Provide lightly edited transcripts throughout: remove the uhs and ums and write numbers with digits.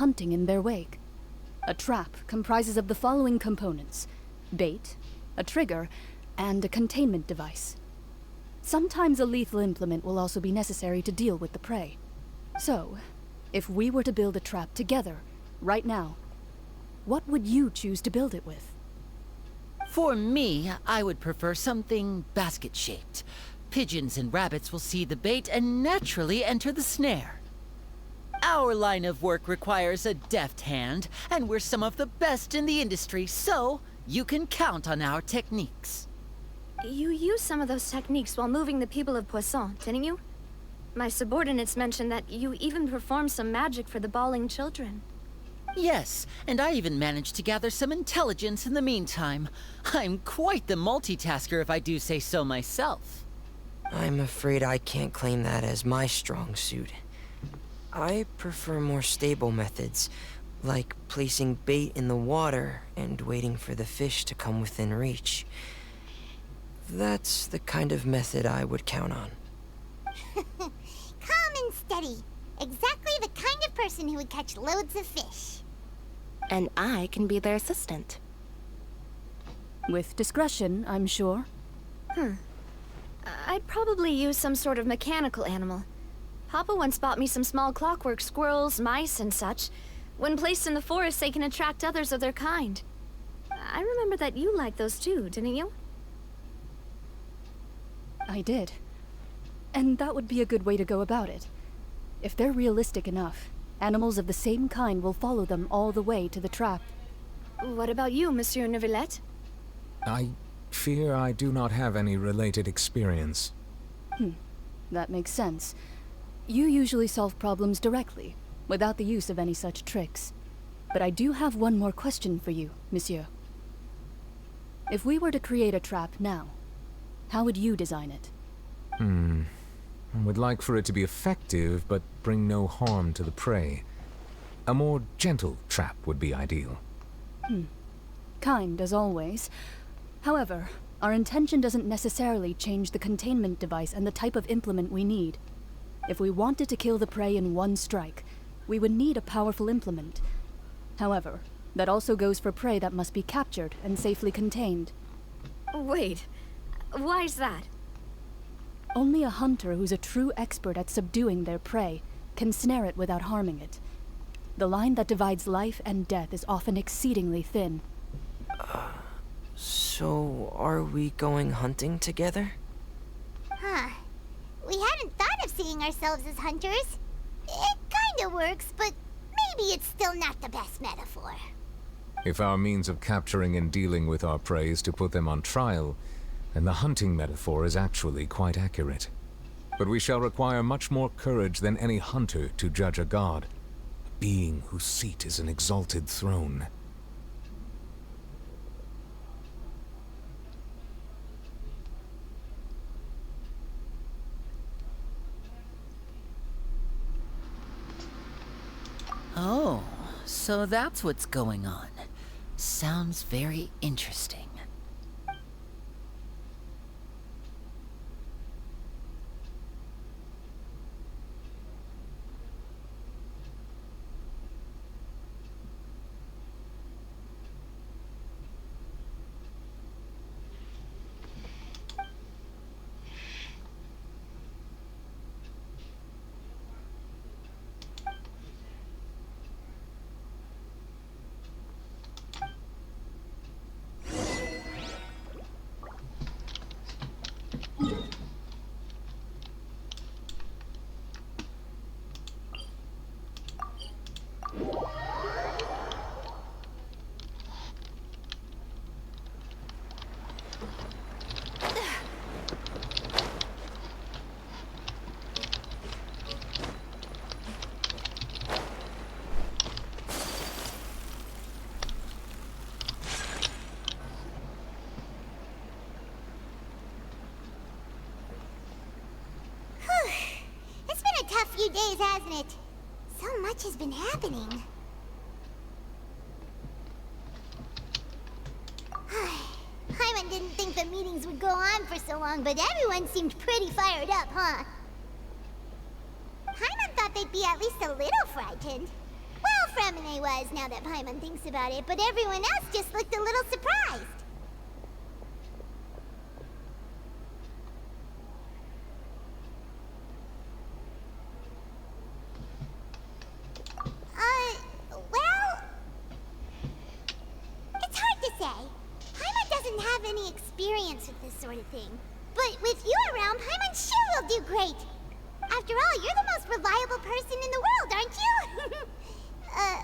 hunting in their wake. A trap comprises of the following components: bait, a trigger, and a containment device. Sometimes a lethal implement will also be necessary to deal with the prey. So, if we were to build a trap together, right now, what would you choose to build it with? For me, I would prefer something basket-shaped. Pigeons and rabbits will see the bait and naturally enter the snare. Our line of work requires a deft hand, and we're some of the best in the industry, so you can count on our techniques. You used some of those techniques while moving the people of Poisson, didn't you? My subordinates mentioned that you even performed some magic for the bawling children. Yes, and I even managed to gather some intelligence in the meantime. I'm quite the multitasker if I do say so myself. I'm afraid I can't claim that as my strong suit. I prefer more stable methods, like placing bait in the water and waiting for the fish to come within reach. That's the kind of method I would count on. Calm and steady. Exactly the kind of person who would catch loads of fish. And I can be their assistant. With discretion, I'm sure. I'd probably use some sort of mechanical animal. Papa once bought me some small clockwork squirrels, mice, and such. When placed in the forest, they can attract others of their kind. I remember that you liked those too, didn't you? I did. And that would be a good way to go about it. If they're realistic enough, animals of the same kind will follow them all the way to the trap. What about you, Monsieur Neuvillette? I fear I do not have any related experience. That makes sense. You usually solve problems directly, without the use of any such tricks. But I do have one more question for you, monsieur. If we were to create a trap now, how would you design it? I would like for it to be effective, but bring no harm to the prey. A more gentle trap would be ideal. Kind, as always. However, our intention doesn't necessarily change the containment device and the type of implement we need. If we wanted to kill the prey in one strike, we would need a powerful implement. However, that also goes for prey that must be captured and safely contained. Wait, why's that? Only a hunter who's a true expert at subduing their prey can snare it without harming it. The line that divides life and death is often exceedingly thin. So, are we going hunting together? Huh. We hadn't thought of seeing ourselves as hunters. It kinda works, but maybe it's still not the best metaphor. If our means of capturing and dealing with our prey is to put them on trial, then the hunting metaphor is actually quite accurate. But we shall require much more courage than any hunter to judge a god, a being whose seat is an exalted throne. Oh, so that's what's going on. Sounds very interesting. It's been a tough few days, hasn't it? So much has been happening. Hyman didn't think the meetings would go on for so long, but everyone seemed pretty fired up, huh? Hyman thought they'd be at least a little frightened. Well, Fromine was, now that Paimon thinks about it, but everyone else just looked a little surprised. Well... It's hard to say. Paimon doesn't have any experience with this sort of thing. But with you around, Paimon sure will do great. After all, you're the most reliable person in the world, aren't you? Huh?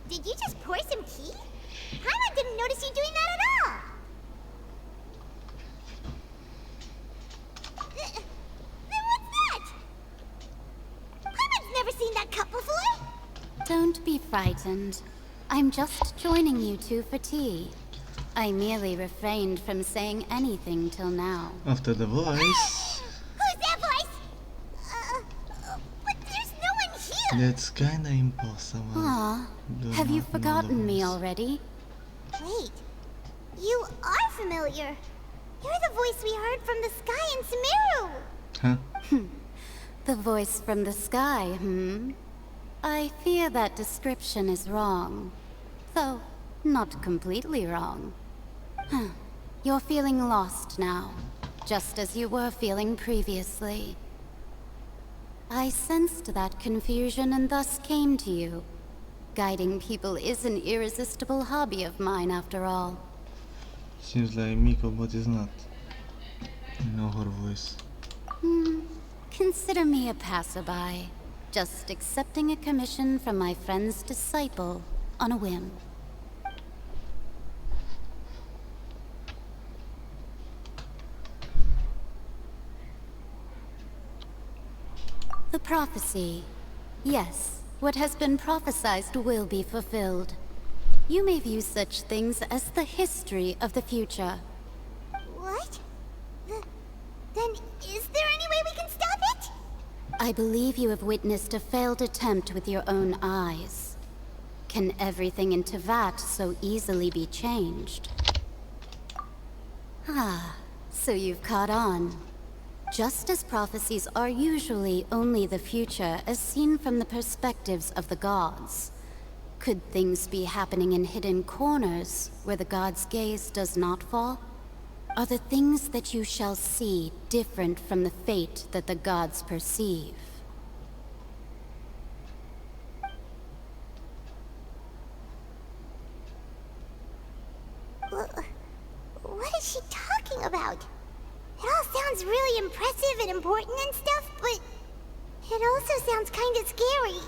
Did you just pour some tea? Paimon didn't notice you doing that at all. Then what's that? Paimon's never seen that cup before. Don't be frightened. I'm just joining you two for tea. I merely refrained from saying anything till now. After the voice. Who's that voice? But there's no one here. That's kinda impossible. Aw, Do have you not know the forgotten me voice. already? Wait, you are familiar. You're the voice we heard from the sky in Sumeru. Huh? The voice from the sky, I fear that description is wrong. Though, not completely wrong. You're feeling lost now, just as you were feeling previously. I sensed that confusion and thus came to you. Guiding people is an irresistible hobby of mine, after all. Seems like Miko, but it's not. I know her voice. Consider me a passerby, just accepting a commission from my friend's disciple on a whim. The prophecy. Yes, what has been prophesied will be fulfilled. You may view such things as the history of the future. What? Then is there any way we can stop it? I believe you have witnessed a failed attempt with your own eyes. Can everything in Teyvat so easily be changed? Ah, so you've caught on. Just as prophecies are usually only the future as seen from the perspectives of the gods, could things be happening in hidden corners where the gods' gaze does not fall? Are the things that you shall see different from the fate that the gods perceive? What is she talking about? It all sounds really impressive and important and stuff, but it also sounds kind of scary.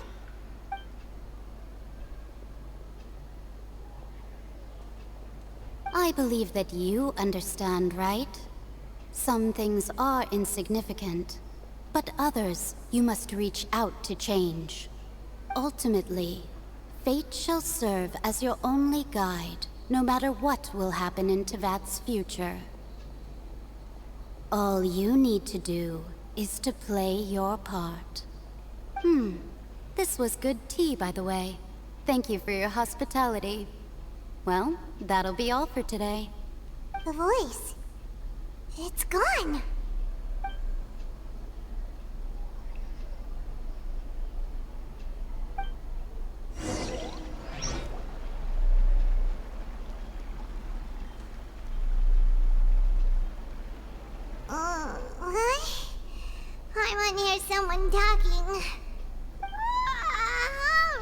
I believe that you understand, right? Some things are insignificant, but others you must reach out to change. Ultimately, fate shall serve as your only guide, no matter what will happen in Teyvat's future. All you need to do is to play your part. This was good tea, by the way. Thank you for your hospitality. Well, that'll be all for today. The voice. It's gone. What? I want to hear someone talking. All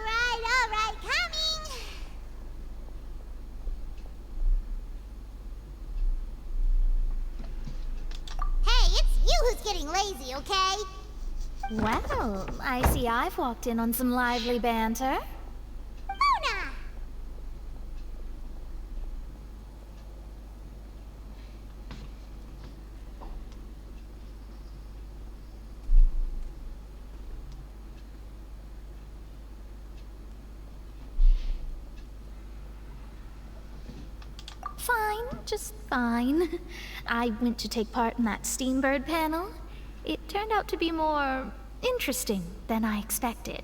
right, coming. Hey, it's you who's getting lazy, okay? Well, I see I've walked in on some lively banter. Luna! Fine, just fine. I went to take part in that Steambird panel. It turned out to be more interesting than I expected.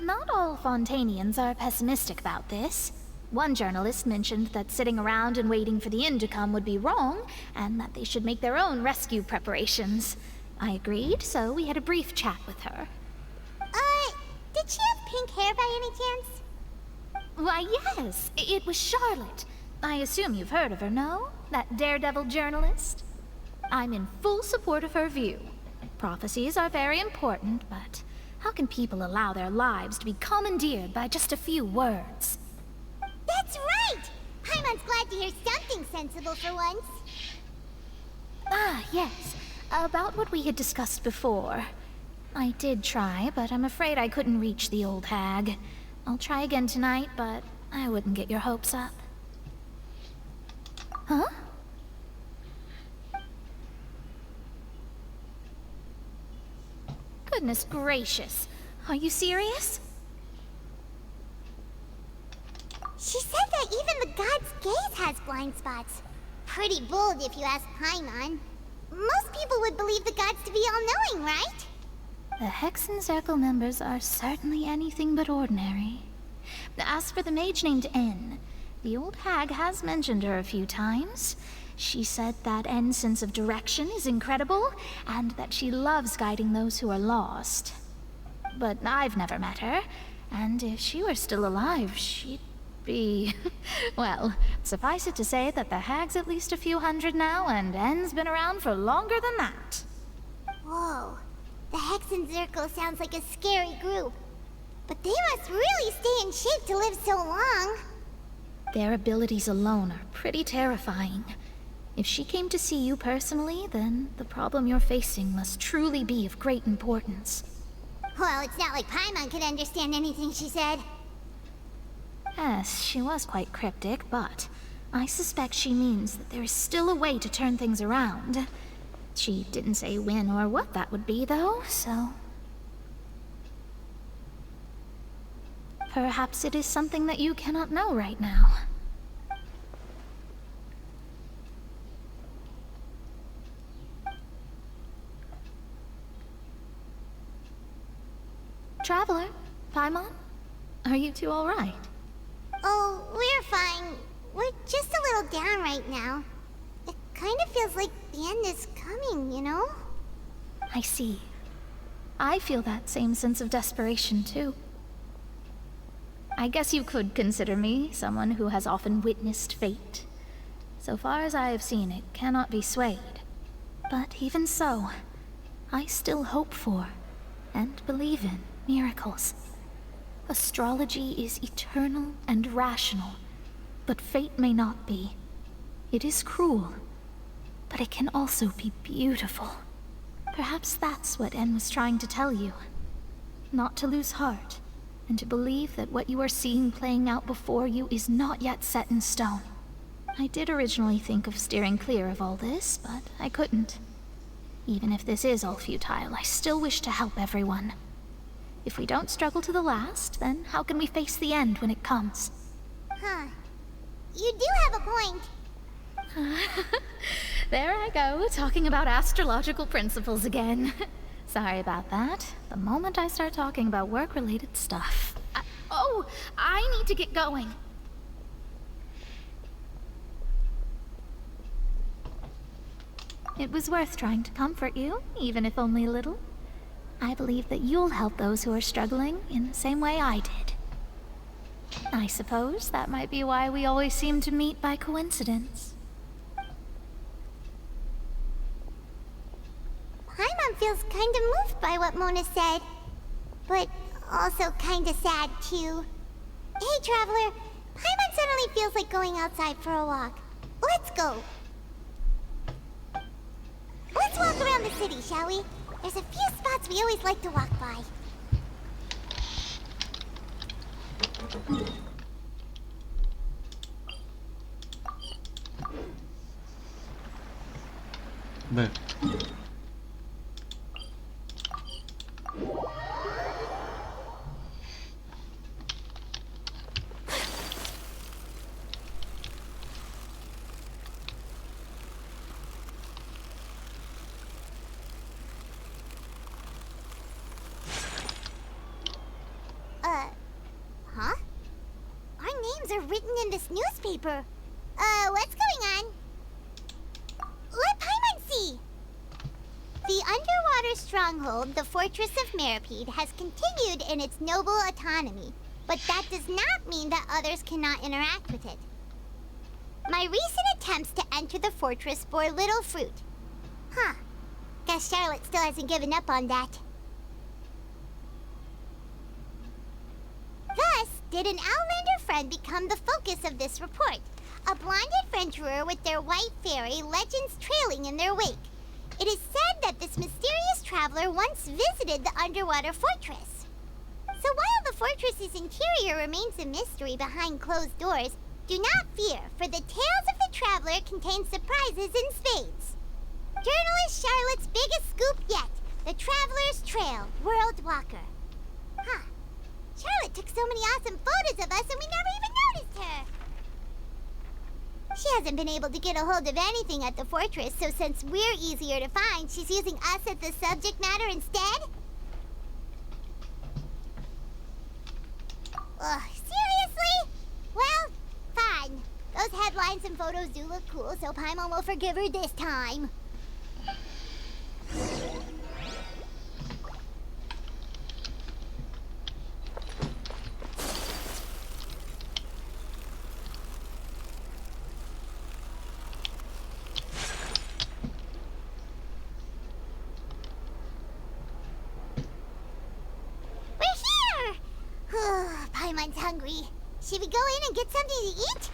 Not all Fontainians are pessimistic about this. One journalist mentioned that sitting around and waiting for the inn to come would be wrong, and that they should make their own rescue preparations. I agreed, so we had a brief chat with her. Did she have pink hair by any chance? Why, yes, it was Charlotte. I assume you've heard of her, no? That daredevil journalist? I'm in full support of her view. Prophecies are very important, but how can people allow their lives to be commandeered by just a few words? That's right! Paimon's glad to hear something sensible for once. Ah, yes. About what we had discussed before. I did try, but I'm afraid I couldn't reach the old hag. I'll try again tonight, but I wouldn't get your hopes up. Huh? Goodness gracious. Are you serious? She said that even the god's gaze has blind spots. Pretty bold if you ask Paimon. Most people would believe the gods to be all-knowing, right? The Hexen Circle members are certainly anything but ordinary. As for the mage named N, the old hag has mentioned her a few times. She said that N's sense of direction is incredible, and that she loves guiding those who are lost. But I've never met her, and if she were still alive, she'd be... well, suffice it to say that the hag's at least a few hundred now, and N's been around for longer than that. Whoa. The Hexen Circle sounds like a scary group. But they must really stay in shape to live so long. Their abilities alone are pretty terrifying. If she came to see you personally, then the problem you're facing must truly be of great importance. Well, it's not like Paimon could understand anything she said. Yes, she was quite cryptic, but I suspect she means that there is still a way to turn things around. She didn't say when or what that would be, though, so... perhaps it is something that you cannot know right now. Traveler, Paimon, are you two all right? Oh, we're fine. We're just a little down right now. It kind of feels like the end is coming, you know? I see. I feel that same sense of desperation, too. I guess you could consider me someone who has often witnessed fate. So far as I have seen, it cannot be swayed. But even so, I still hope for, and believe in, miracles. Astrology is eternal and rational, but fate may not be. It is cruel, but it can also be beautiful. Perhaps that's what En was trying to tell you. Not to lose heart, and to believe that what you are seeing playing out before you is not yet set in stone. I did originally think of steering clear of all this, but I couldn't. Even if this is all futile, I still wish to help everyone. If we don't struggle to the last, then how can we face the end when it comes? Huh. You do have a point. There I go, talking about astrological principles again. Sorry about that. The moment I start talking about work-related stuff... I need to get going. It was worth trying to comfort you, even if only a little. I believe that you'll help those who are struggling in the same way I did. I suppose that might be why we always seem to meet by coincidence. Paimon feels kind of moved by what Mona said. But also kind of sad, too. Hey, Traveler. Paimon suddenly feels like going outside for a walk. Let's go. Let's walk around the city, shall we? There's a few spots we always like to walk by. B. Huh? Our names names are written in this newspaper. What's going on? Let Paimon see! The underwater stronghold, the Fortress of Meripede, has continued in its noble autonomy, but that does not mean that others cannot interact with it. My recent attempts to enter the fortress bore little fruit. Huh. Guess Charlotte still hasn't given up on that. Thus, did an Outlander friend become the focus of this report? A blonde adventurer with their white fairy, legends trailing in their wake. It is said that this mysterious traveler once visited the underwater fortress. So while the fortress's interior remains a mystery behind closed doors, do not fear, for the tales of the traveler contain surprises in spades. Journalist Charlotte's biggest scoop yet, the Traveler's Trail, World Walker. Huh. Charlotte took so many awesome photos of us and we never even noticed her. She hasn't been able to get a hold of anything at the fortress, so since we're easier to find, she's using us as the subject matter instead? Ugh, seriously? Well, fine. Those headlines and photos do look cool, so Paimon will forgive her this time. Paimon's hungry. Should we go in and get something to eat?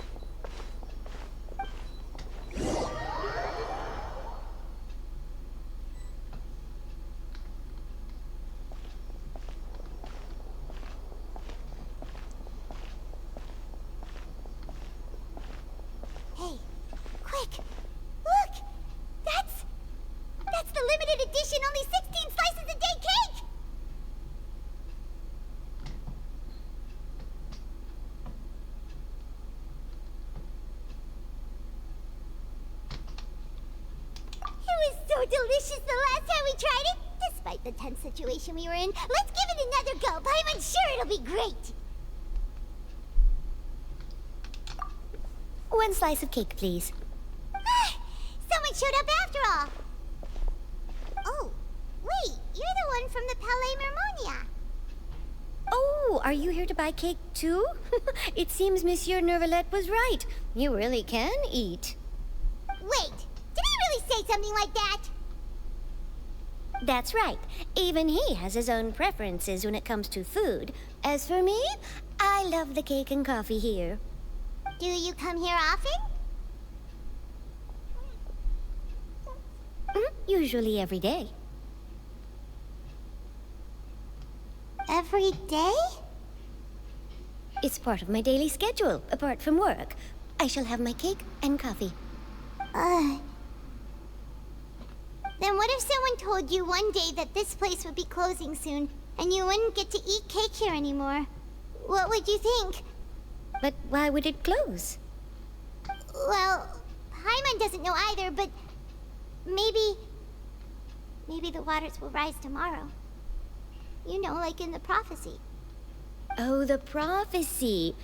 Hey, quick! Look! That's the limited edition, only 16 slices a day cake! So delicious the last time we tried it! Despite the tense situation we were in, let's give it another go. I'm sure it'll be great! 1 slice of cake, please. Someone showed up after all! Oh, wait, you're the one from the Palais Mermonia. Oh, are you here to buy cake too? It seems Monsieur Nervalette was right. You really can eat. Wait, did he really say something like that? That's right. Even he has his own preferences when it comes to food. As for me, I love the cake and coffee here. Do you come here often? Usually every day. Every day? It's part of my daily schedule, apart from work. I shall have my cake and coffee. Then what if someone told you one day that this place would be closing soon, and you wouldn't get to eat cake here anymore? What would you think? But why would it close? Well, Paimon doesn't know either, but maybe the waters will rise tomorrow. You know, like in the prophecy. Oh, the prophecy.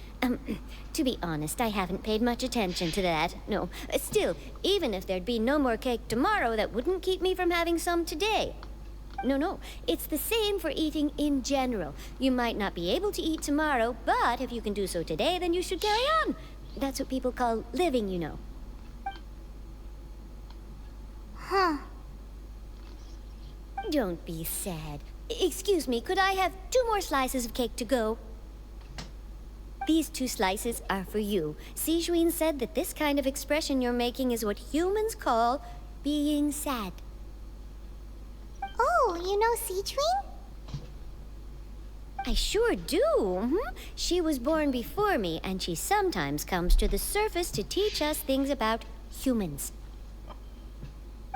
To be honest, I haven't paid much attention to that. No, still, even if there'd be no more cake tomorrow, that wouldn't keep me from having some today. No, it's the same for eating in general. You might not be able to eat tomorrow, but if you can do so today, then you should carry on. That's what people call living, you know. Huh. Don't be sad. Excuse me, could I have 2 more slices of cake to go? These 2 slices are for you. Sijuin said that this kind of expression you're making is what humans call being sad. Oh, you know Sijuin? I sure do. She was born before me, and she sometimes comes to the surface to teach us things about humans.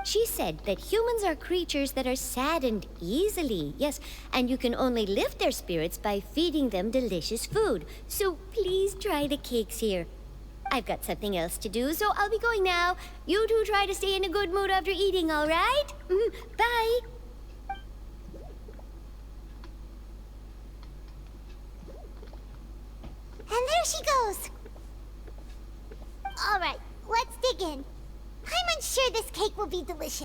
She said that humans are creatures that are saddened easily, yes, and you can only lift their spirits by feeding them delicious food. So please try the cakes here. I've got something else to do, so I'll be going now. You two try to stay in a good mood after eating, all right? Bye. And there she goes. Alright, let's dig in. I'm unsure this cake will be delicious.